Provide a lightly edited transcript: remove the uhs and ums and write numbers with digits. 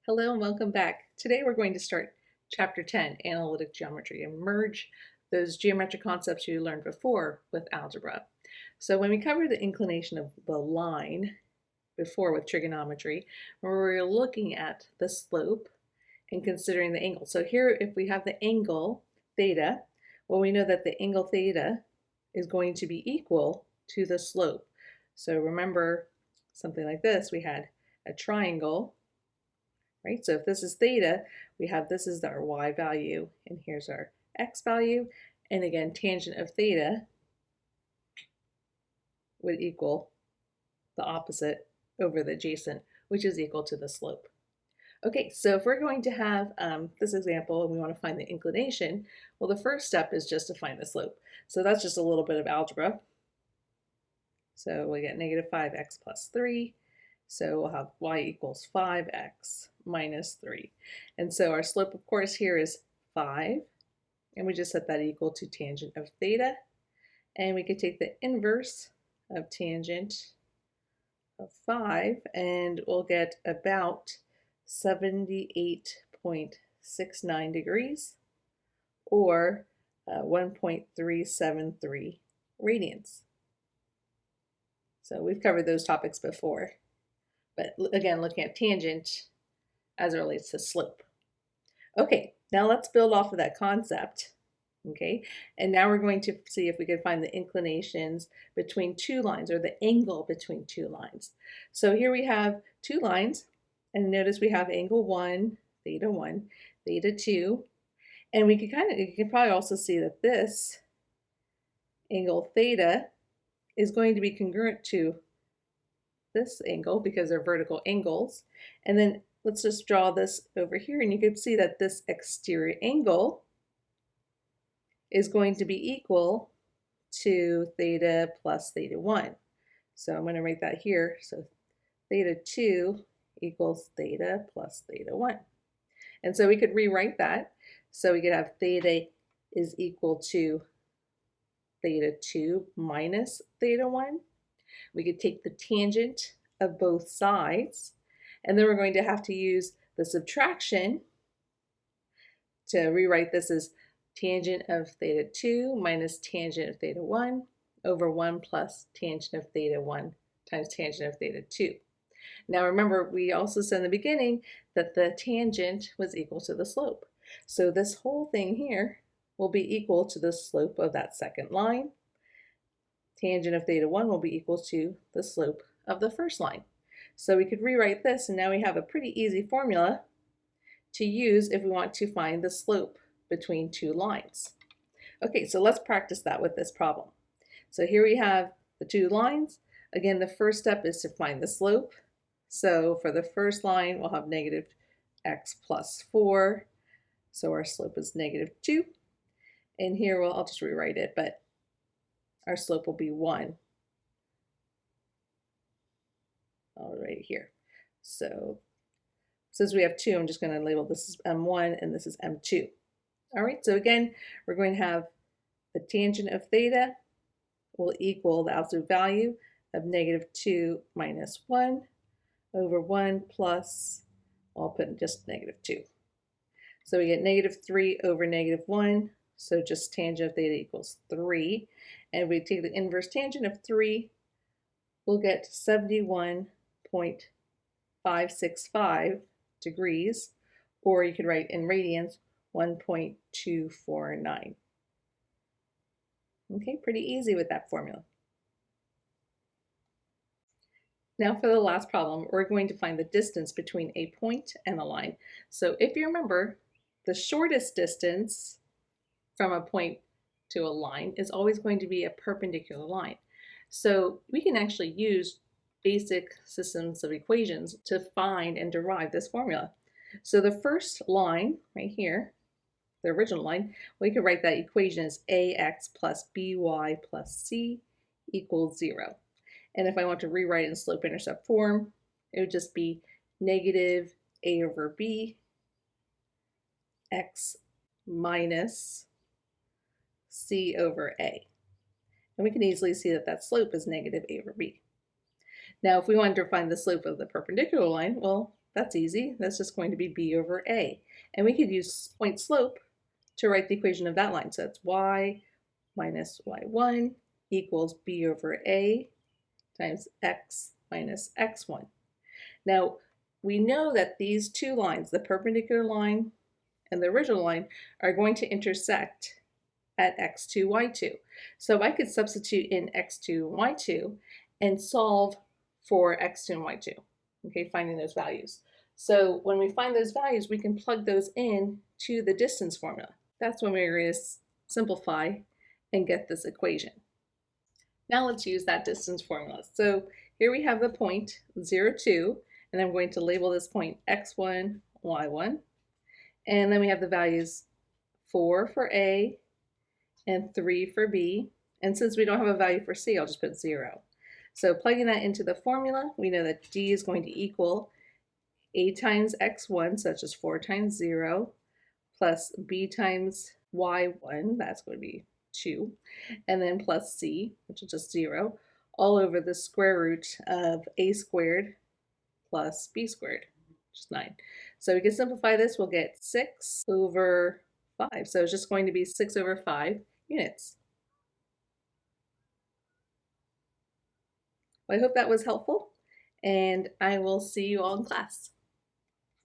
Hello and welcome back. Today we're going to start Chapter 10, Analytic Geometry, and merge those geometric concepts you learned before with algebra. So when we covered the inclination of the line before with trigonometry, we were looking at the slope and considering the angle. So here, if we have the angle theta, well, we know that the angle theta is going to be equal to the slope. So remember something like this, we had a triangle, right? So if this is theta, we have this is our y value, and here's our x value. And again, tangent of theta would equal the opposite over the adjacent, which is equal to the slope. Okay, so if we're going to have this example and we want to find the inclination, well, the first step is just to find the slope. So that's just a little bit of algebra. So we get negative 5x plus 3. So we'll have y equals 5x minus 3. And so our slope, of course, here is 5. And we just set that equal to tangent of theta. And we could take the inverse of tangent of 5, and we'll get about 78.69 degrees, or 1.373 radians. So we've covered those topics before. But again, looking at tangent as it relates to slope. Okay, now let's build off of that concept. Okay, and now we're going to see if we can find the inclinations between two lines, or the angle between two lines. So here we have two lines, and notice we have angle 1, theta 2, and you can probably also see that this angle theta is going to be congruent to this angle because they're vertical angles. And then let's just draw this over here, and you can see that this exterior angle is going to be equal to theta plus theta 1. So I'm going to write that here. So theta 2 equals theta plus theta 1. And so we could rewrite that. So we could have theta is equal to theta 2 minus theta 1. We could take the tangent of both sides, and then we're going to have to use the subtraction to rewrite this as tangent of theta 2 minus tangent of theta 1 over 1 plus tangent of theta 1 times tangent of theta 2. Now remember, we also said in the beginning that the tangent was equal to the slope. So this whole thing here will be equal to the slope of that second line. Tangent of theta 1 will be equal to the slope of the first line. So we could rewrite this, and now we have a pretty easy formula to use if we want to find the slope between two lines. Okay, so let's practice that with this problem. So here we have the two lines. Again, the first step is to find the slope. So for the first line, we'll have negative x plus 4. So our slope is negative 2. And here, well, I'll just rewrite it, but our slope will be 1. All right here. So since we have 2, I'm just going to label this as M1 and this is M2. All right, so again, we're going to have the tangent of theta will equal the absolute value of negative 2 minus 1 over 1 plus, I'll put just negative 2. So we get negative 3 over negative 1, so just tangent of theta equals 3. And we take the inverse tangent of 3, we'll get 71.565 degrees, or you could write in radians 1.249. Okay, pretty easy with that formula. Now for the last problem, we're going to find the distance between a point and a line. So if you remember, the shortest distance from a point to a line is always going to be a perpendicular line. So we can actually use basic systems of equations to find and derive this formula. So the first line right here, the original line, we could write that equation as ax plus by plus c equals 0. And if I want to rewrite it in slope-intercept form, it would just be negative a over b x minus c over a. And we can easily see that that slope is negative a over b. Now, if we wanted to find the slope of the perpendicular line, well, that's easy. That's just going to be b over a. And we could use point slope to write the equation of that line. So that's y minus y1 equals b over a times x minus x1. Now, we know that these two lines, the perpendicular line and the original line, are going to intersect at x2, y2. So I could substitute in x2 and y2 and solve for x2 and y2, okay, finding those values. So when we find those values, we can plug those in to the distance formula. That's when we're going to simplify and get this equation. Now let's use that distance formula. So here we have the point 0, 2, and I'm going to label this point x1, y1. And then we have the values 4 for A and 3 for B. And since we don't have a value for C, I'll just put 0. So plugging that into the formula, we know that D is going to equal A times x1, so that's just 4 times 0, plus B times y1, that's going to be 2, and then plus C, which is just 0, all over the square root of A squared plus B squared, which is 9. So we can simplify this, we'll get 6 over 5. So it's just going to be 6 over 5 units. Well, I hope that was helpful, and I will see you all in class.